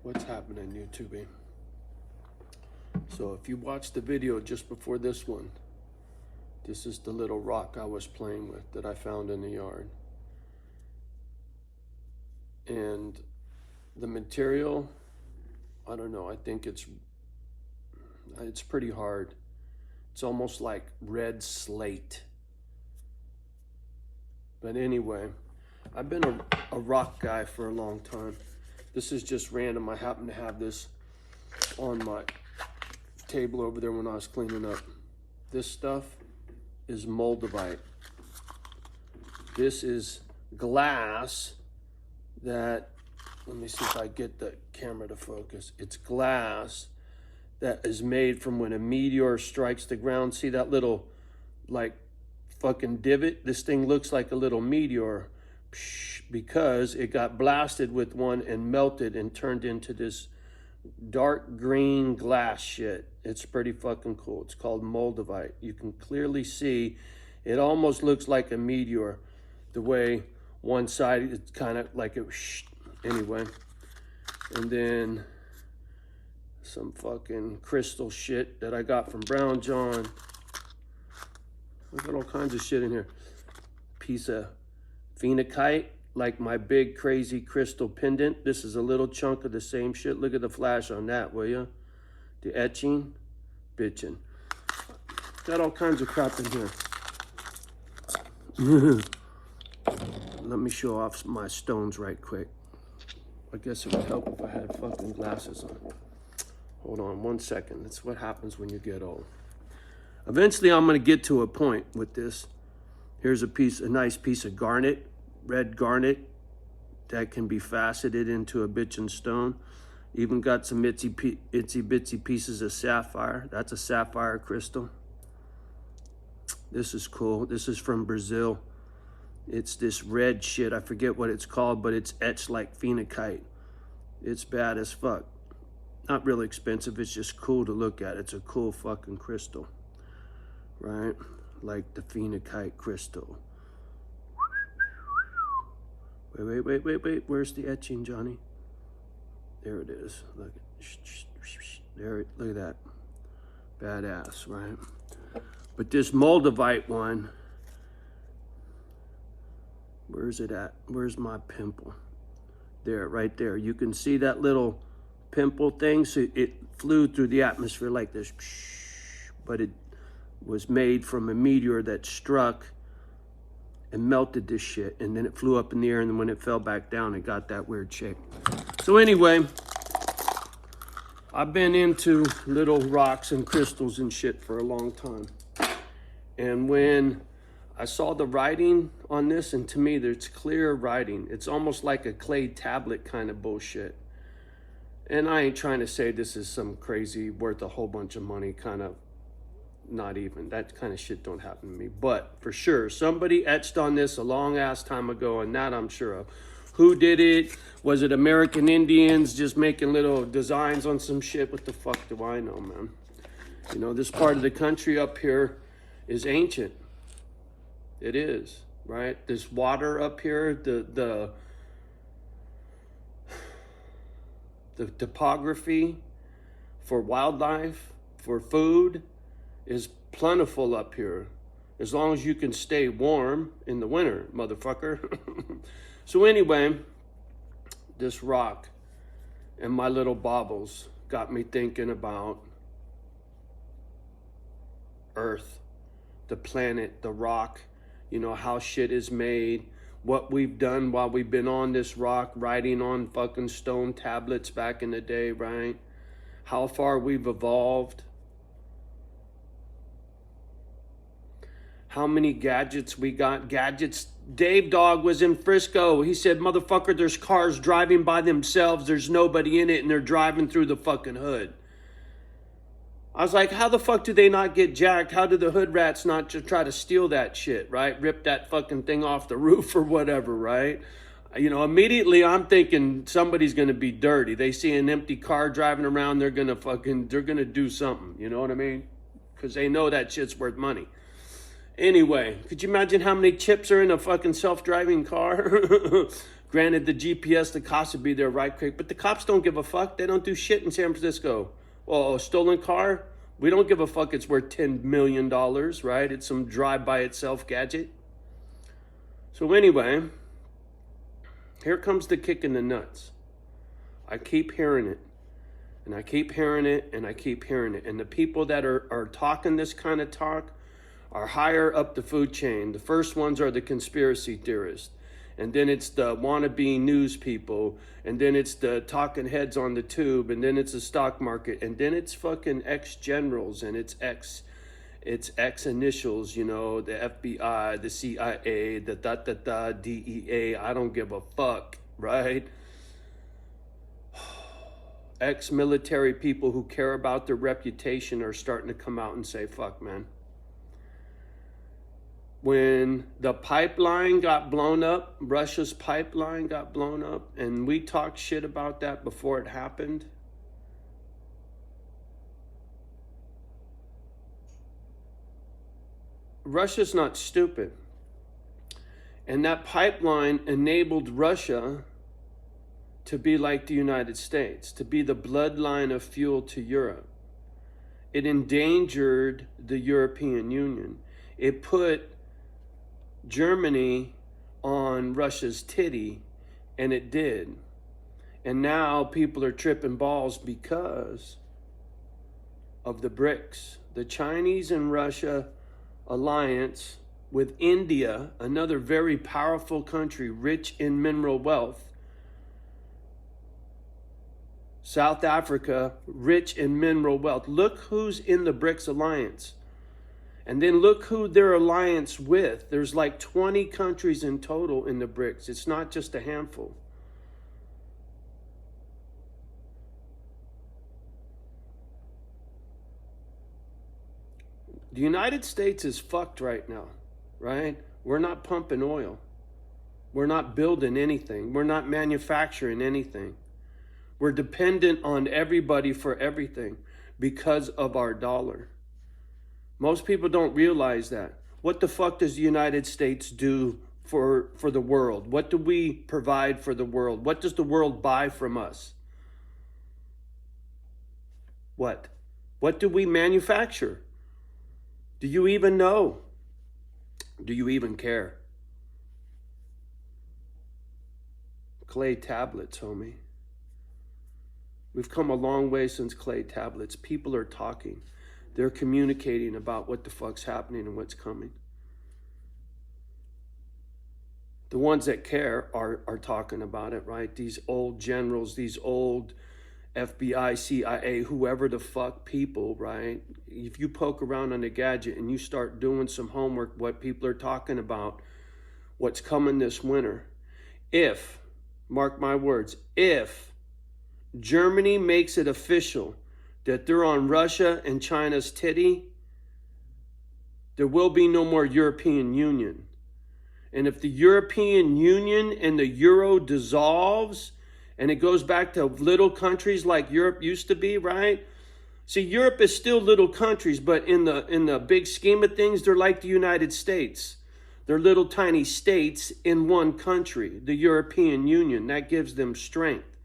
What's happening, YouTube? So if you watched the video just before this one, this is the little rock I was playing with that I found in the yard. And the material, I don't know, I think it's pretty hard. It's almost like red slate. But anyway, I've been a rock guy for a long time. This is just random. I happen to have this on my table over there when I was cleaning up. This stuff is moldavite. This is glass that, let me see if I get the camera to focus. It's glass that is made from when a meteor strikes the ground. See that little like fucking divot? This thing looks like a little meteor because it got blasted with one and melted and turned into this dark green glass shit. It's pretty fucking cool. It's called moldavite. You can clearly see it almost looks like a meteor the way one side is kind of like it anyway. And then some fucking crystal shit that I got from Brown John. I got all kinds of shit in here. Piece of phenakite, like my big crazy crystal pendant. This is a little chunk of the same shit. Look at the flash on that, will you? The etching, bitchin'. Got all kinds of crap in here. Let me show off my stones right quick. I guess it would help if I had fucking glasses on. Hold on 1 second. That's what happens when you get old. Eventually, I'm gonna get to a point with this. Here's a nice piece of garnet, red garnet, that can be faceted into a bitchin' stone. Even got some itsy bitsy pieces of sapphire. That's a sapphire crystal. This is cool. This is from Brazil. It's this red shit. I forget what it's called, but it's etched like phenakite. It's bad as fuck. Not really expensive. It's just cool to look at. It's a cool fucking crystal, right? Like the phenakite crystal. Wait. Where's the etching, Johnny? There it is. Look. There, look at that. Badass, right? But this moldavite one, where's it at? Where's my pimple? There, right there. You can see that little pimple thing. So it flew through the atmosphere like this, but it was made from a meteor that struck and melted this shit, and then it flew up in the air, and then when it fell back down, it got that weird shape. So anyway, I've been into little rocks and crystals and shit for a long time. And when I saw the writing on this, and to me, there's clear writing. It's almost like a clay tablet kind of bullshit. And I ain't trying to say this is some crazy, worth a whole bunch of money kind of, not even. That kind of shit don't happen to me. But for sure, somebody etched on this a long ass time ago, and that I'm sure of. Who did it? Was it American Indians just making little designs on some shit? What the fuck do I know, man? You know, this part of the country up here is ancient. It is, right? This water up here, the topography for wildlife, for food, is plentiful up here. As long as you can stay warm in the winter, motherfucker. So anyway, this rock and my little baubles got me thinking about Earth, the planet, the rock, you know, how shit is made, what we've done while we've been on this rock, writing on fucking stone tablets back in the day, right? How far we've evolved. How many gadgets we got. Gadgets. Dave Dog was in Frisco. He said, motherfucker, there's cars driving by themselves. There's nobody in it, and they're driving through the fucking hood. I was like, how the fuck do they not get jacked? How do the hood rats not just try to steal that shit, right? Rip that fucking thing off the roof or whatever, right? You know, immediately I'm thinking somebody's going to be dirty. They see an empty car driving around, they're going to do something. You know what I mean? Because they know that shit's worth money. Anyway, could you imagine how many chips are in a fucking self-driving car? Granted, the GPS, the cops would be there right quick, but the cops don't give a fuck. They don't do shit in San Francisco. Well, a stolen car, we don't give a fuck. It's worth $10 million, right? It's some drive-by-itself gadget. So anyway, here comes the kick in the nuts. I keep hearing it, and I keep hearing it, and I keep hearing it. And the people that are talking this kind of talk are higher up the food chain. The first ones are the conspiracy theorists. And then it's the wannabe news people, and then it's the talking heads on the tube, and then it's the stock market, and then it's fucking ex-generals, and it's ex-initials, you know, the FBI, the CIA, the DEA, I don't give a fuck, right? Ex-military people who care about their reputation are starting to come out and say, fuck, man. When the pipeline got blown up, Russia's pipeline got blown up, and we talked shit about that before it happened. Russia's not stupid. And that pipeline enabled Russia to be like the United States, to be the bloodline of fuel to Europe. It endangered the European Union. It put Germany on Russia's titty, and it did. And now people are tripping balls because of the BRICS. The Chinese and Russia alliance with India, another very powerful country, rich in mineral wealth. South Africa, rich in mineral wealth. Look who's in the BRICS alliance. And then look who their alliance with. There's like 20 countries in total in the BRICS. It's not just a handful. The United States is fucked right now, right? We're not pumping oil. We're not building anything. We're not manufacturing anything. We're dependent on everybody for everything because of our dollar. Most people don't realize that. What the fuck does the United States do for the world? What do we provide for the world? What does the world buy from us? What? What do we manufacture? Do you even know? Do you even care? Clay tablets, homie. We've come a long way since clay tablets. People are talking. They're communicating about what the fuck's happening and what's coming. The ones that care are talking about it, right? These old generals, these old FBI, CIA, whoever the fuck people, right? If you poke around on the gadget and you start doing some homework, what people are talking about, what's coming this winter. If, mark my words, if Germany makes it official that they're on Russia and China's titty, there will be no more European Union. And if the European Union and the Euro dissolves, and it goes back to little countries like Europe used to be, right? See, Europe is still little countries, but in the big scheme of things, they're like the United States. They're little tiny states in one country, the European Union. That gives them strength.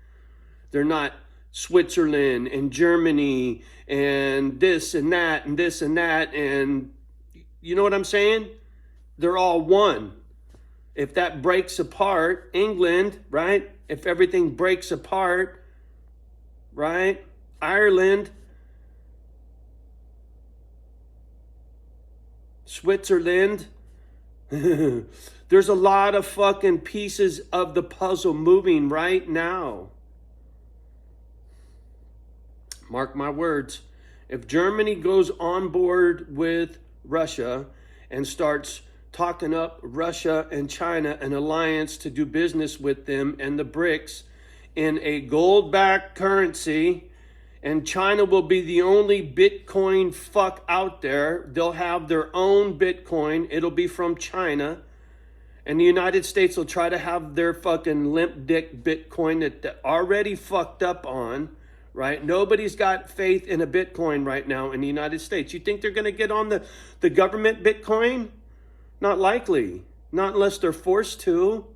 They're not Switzerland and Germany and this and that and this and that. And you know what I'm saying? They're all one. If that breaks apart, England, right? If everything breaks apart, right? Ireland, Switzerland. There's a lot of fucking pieces of the puzzle moving right now. Mark my words. If Germany goes on board with Russia and starts talking up Russia and China, an alliance to do business with them and the BRICS in a gold-backed currency, and China will be the only Bitcoin fuck out there. They'll have their own Bitcoin. It'll be from China. And the United States will try to have their fucking limp dick Bitcoin that they're already fucked up on, right? Nobody's got faith in a Bitcoin right now in the United States. You think they're going to get on the government Bitcoin? Not likely. Not unless they're forced to.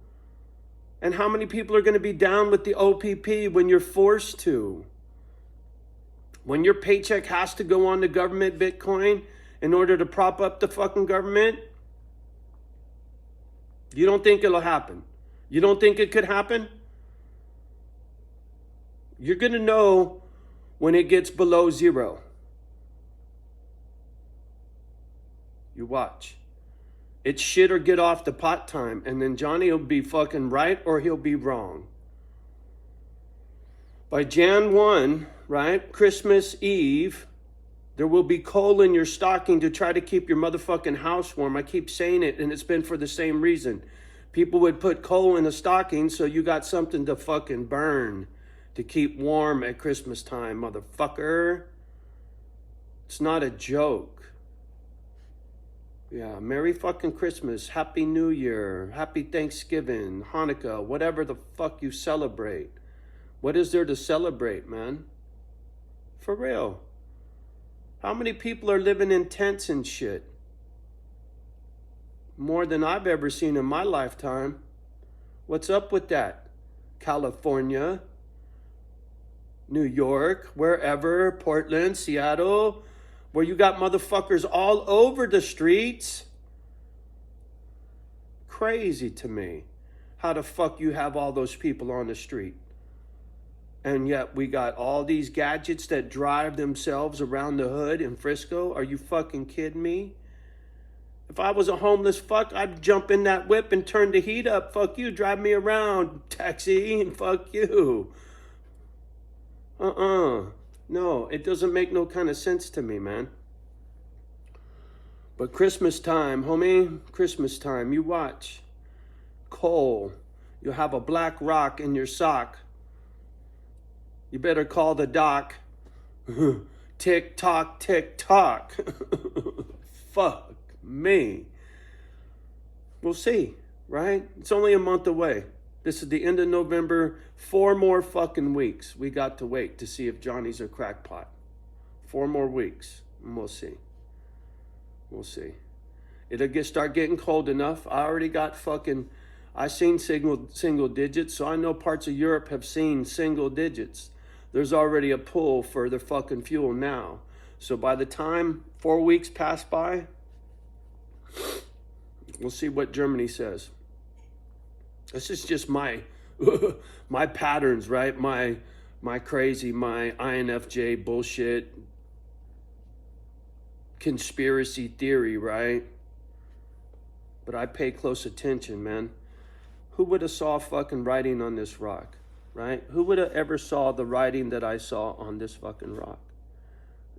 And how many people are going to be down with the OPP when you're forced to? When your paycheck has to go on to government Bitcoin in order to prop up the fucking government? You don't think it'll happen? You don't think it could happen? You're going to know when it gets below zero. You watch. It's shit or get off the pot time, and then Johnny will be fucking right or he'll be wrong. By Jan 1, right, Christmas Eve, there will be coal in your stocking to try to keep your motherfucking house warm. I keep saying it, and it's been for the same reason. People would put coal in a stocking so you got something to fucking burn to keep warm at Christmas time, motherfucker. It's not a joke. Yeah, Merry fucking Christmas, Happy New Year, Happy Thanksgiving, Hanukkah, whatever the fuck you celebrate. What is there to celebrate, man? For real. How many people are living in tents and shit? More than I've ever seen in my lifetime. What's up with that? California, New York, wherever, Portland, Seattle, where you got motherfuckers all over the streets. Crazy to me. How the fuck you have all those people on the street? And yet we got all these gadgets that drive themselves around the hood in Frisco. Are you fucking kidding me? If I was a homeless fuck, I'd jump in that whip and turn the heat up. Fuck you, drive me around, taxi, and fuck you. No, it doesn't make no kind of sense to me, man. But Christmas time, homie, Christmas time, you watch. Coal. You'll have a black rock in your sock. You better call the doc. Tick tock, tick tock. Fuck me. We'll see, right? It's only a month away. This is the end of November. 4 more fucking weeks we got to wait to see if Johnny's a crackpot. 4 more weeks, and we'll see. We'll see. It'll start getting cold enough. I seen single digits, so I know parts of Europe have seen single digits. There's already a pull for the fucking fuel now. So by the time 4 weeks pass by, we'll see what Germany says. This is just my my patterns, right? My crazy, my INFJ bullshit conspiracy theory, right? But I pay close attention, man. Who would have saw fucking writing on this rock, right? Who would have ever saw the writing that I saw on this fucking rock?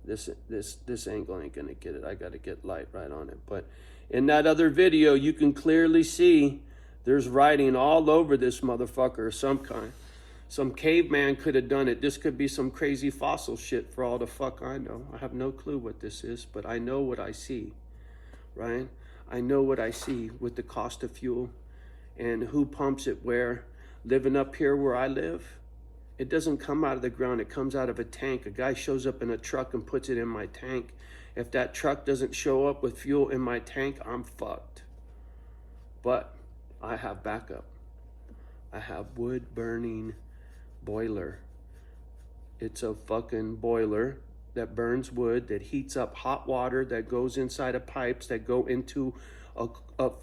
This angle ain't gonna get it. I gotta get light right on it. But in that other video, you can clearly see there's writing all over this motherfucker of some kind. Some caveman could have done it. This could be some crazy fossil shit for all the fuck I know. I have no clue what this is, but I know what I see, right? I know what I see with the cost of fuel and who pumps it where. Living up here where I live, it doesn't come out of the ground. It comes out of a tank. A guy shows up in a truck and puts it in my tank. If that truck doesn't show up with fuel in my tank, I'm fucked. But I have backup. I have wood burning boiler. It's a fucking boiler that burns wood, that heats up hot water, that goes inside of pipes that go into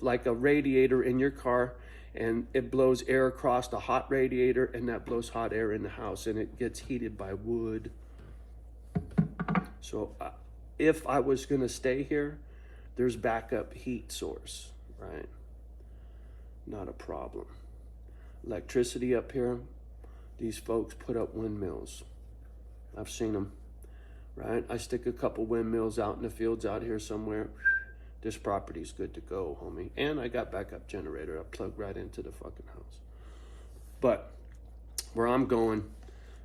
like a radiator in your car, and it blows air across the hot radiator, and that blows hot air in the house, and it gets heated by wood. So if I was gonna stay here, there's backup heat source, right? Not a problem. Electricity up here, these folks put up windmills. I've seen them, right? I stick a couple windmills out in the fields out here somewhere. This property's good to go, homie. And I got backup generator. I plug right into the fucking house. But where I'm going,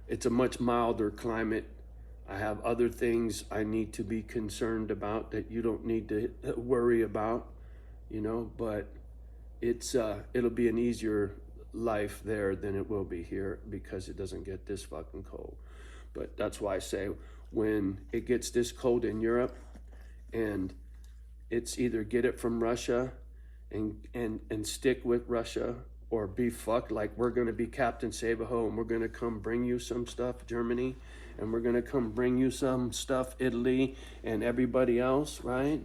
it's a much milder climate. I have other things I need to be concerned about that you don't need to worry about, you know, but it'll be an easier life there than it will be here because it doesn't get this fucking cold. But that's why I say when it gets this cold in Europe, and it's either get it from Russia and stick with Russia, or be fucked. Like, we're gonna be Captain Save-A-Ho and we're gonna come bring you some stuff, Germany, and we're gonna come bring you some stuff, Italy, and everybody else, right?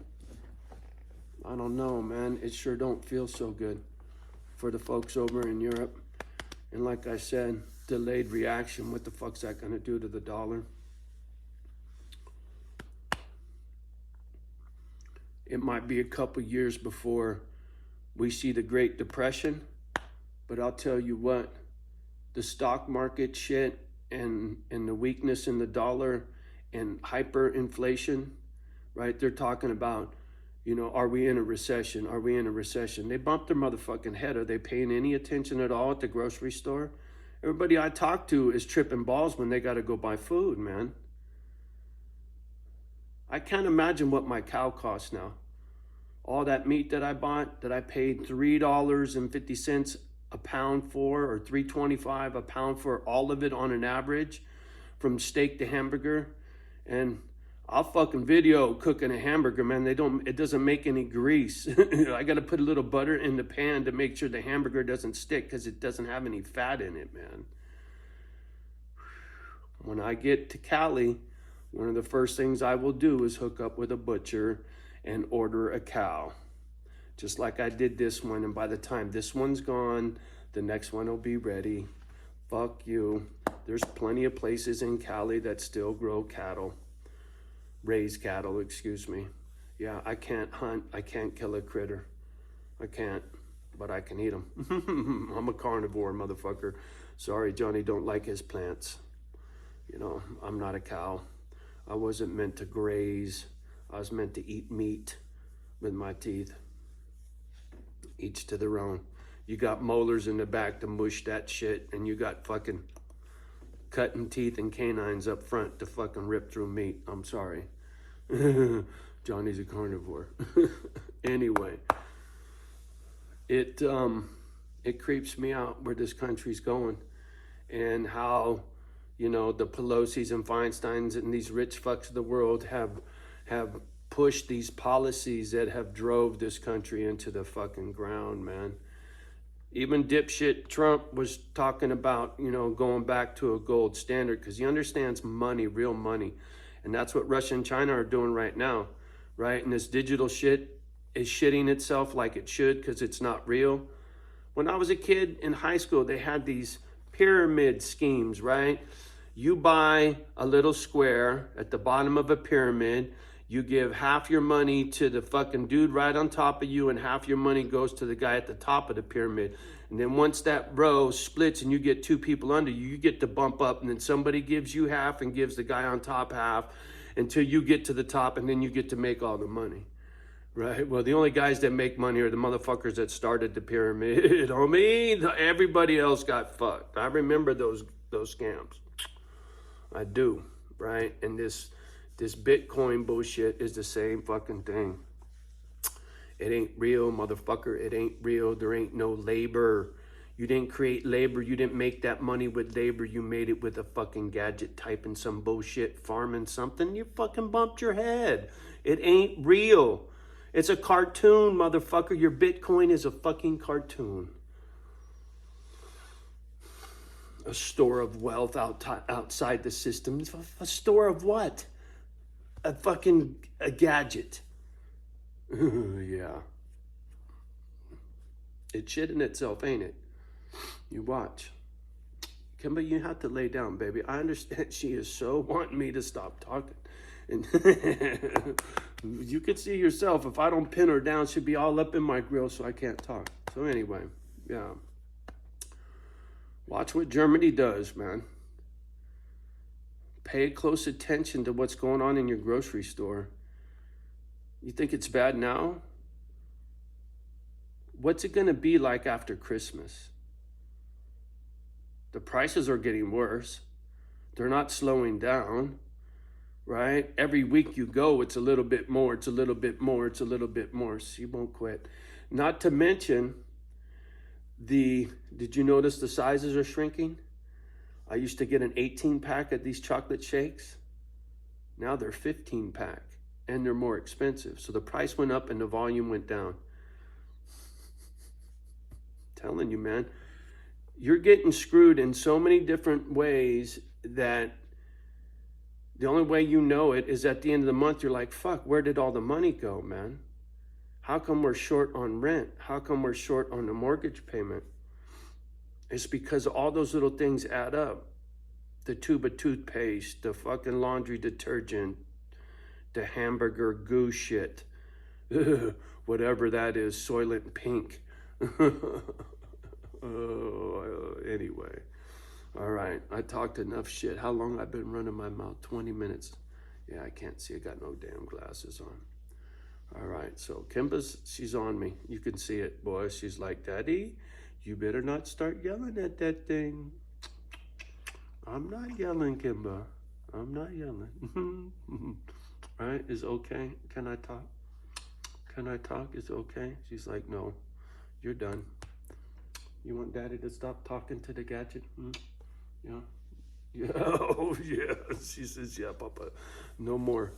I don't know, man. It sure don't feel so good for the folks over in Europe. And like I said, delayed reaction. What the fuck's that gonna do to the dollar? It might be a couple years before we see the Great Depression, but I'll tell you what, the stock market shit and the weakness in the dollar and hyperinflation, right? They're talking about, you know, are we in a recession? Are we in a recession? They bumped their motherfucking head. Are they paying any attention at all at the grocery store? Everybody I talk to is tripping balls when they got to go buy food, man. I can't imagine what my cow costs now. All that meat that I bought, that I paid $3.50 a pound for, or $3.25 a pound for, all of it on an average, from steak to hamburger. And I'll fucking video cooking a hamburger, man. It doesn't make any grease. I got to put a little butter in the pan to make sure the hamburger doesn't stick, because it doesn't have any fat in it, man. When I get to Cali, one of the first things I will do is hook up with a butcher and order a cow, just like I did this one. And by the time this one's gone, the next one will be ready. Fuck you. There's plenty of places in Cali that still grow cattle. Raise cattle, excuse me. Yeah, I can't hunt. I can't kill a critter. I can't, but I can eat them. I'm a carnivore, motherfucker. Sorry, Johnny don't like his plants. You know, I'm not a cow. I wasn't meant to graze. I was meant to eat meat with my teeth. Each to their own. You got molars in the back to mush that shit, and you got fucking cutting teeth and canines up front to fucking rip through meat. I'm sorry. Johnny's a carnivore. Anyway, it creeps me out where this country's going, and how, you know, the Pelosi's and Feinsteins and these rich fucks of the world have pushed these policies that have drove this country into the fucking ground, man. Even dipshit Trump was talking about, you know, going back to a gold standard, because he understands money, real money. And that's what Russia and China are doing right now, right? And this digital shit is shitting itself like it should, because it's not real. When I was a kid in high school, they had these pyramid schemes, right? You buy a little square at the bottom of a pyramid. You give half your money to the fucking dude right on top of you, and half your money goes to the guy at the top of the pyramid. And then once that row splits and you get two people under you, you get to bump up, and then somebody gives you half and gives the guy on top half until you get to the top, and then you get to make all the money, right? Well, the only guys that make money are the motherfuckers that started the pyramid, homie. Everybody else got fucked. I remember those scams. I do, right? And this Bitcoin bullshit is the same fucking thing. It ain't real, motherfucker. It ain't real. There ain't no labor. You didn't create labor. You didn't make that money with labor. You made it with a fucking gadget, typing some bullshit, farming something. You fucking bumped your head. It ain't real. It's a cartoon, motherfucker. Your Bitcoin is a fucking cartoon. A store of wealth outside the system. A store of what? A gadget. Yeah. It's shit in itself, ain't it? You watch. Kimba, you have to lay down, baby. I understand she is so wanting me to stop talking. And you could see yourself, if I don't pin her down, she'd be all up in my grill, so I can't talk. So anyway, yeah. Watch what Germany does, man. Pay close attention to what's going on in your grocery store. You think it's bad now? What's it going to be like after Christmas? The prices are getting worse. They're not slowing down, right? Every week you go, it's a little bit more, it's a little bit more, it's a little bit more. So you won't quit. Not to mention, did you notice the sizes are shrinking? I used to get an 18-pack of these chocolate shakes. Now they're 15-pack, and they're more expensive. So the price went up and the volume went down. telling you, man, you're getting screwed in so many different ways that the only way you know it is at the end of the month, you're like, fuck, where did all the money go, man? How come we're short on rent? How come we're short on the mortgage payment? It's because all those little things add up. The tube of toothpaste, the fucking laundry detergent, the hamburger goo shit, whatever that is, Soylent Pink. Anyway, all right, I talked enough shit. How long I've been running my mouth? 20 minutes. Yeah, I can't see. I got no damn glasses on. All right, so Kimba's, she's on me. You can see it, boy. She's like, Daddy, you better not start yelling at that thing. I'm not yelling, Kimba. I'm not yelling. All right, is okay? Can I talk? Can I talk? Is it okay? She's like, no, you're done. You want Daddy to stop talking to the gadget? Yeah. Yeah. Oh, yeah. She says, yeah, Papa. No more.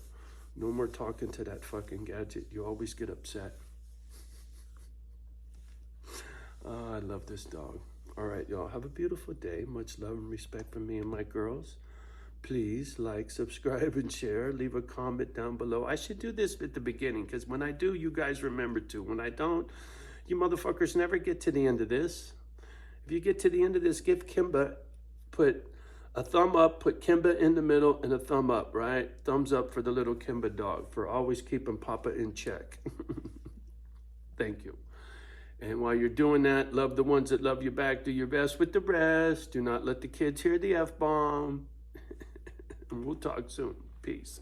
No more talking to that fucking gadget. You always get upset. Oh, I love this dog. All right, y'all. Have a beautiful day. Much love and respect from me and my girls. Please like, subscribe, and share. Leave a comment down below. I should do this at the beginning because when I do, you guys remember to. When I don't, you motherfuckers never get to the end of this. If you get to the end of this, give Kimba, put a thumb up, put Kimba in the middle, and a thumb up, right? Thumbs up for the little Kimba dog, for always keeping Papa in check. Thank you. And while you're doing that, love the ones that love you back. Do your best with the rest. Do not let the kids hear the F-bomb. And we'll talk soon. Peace.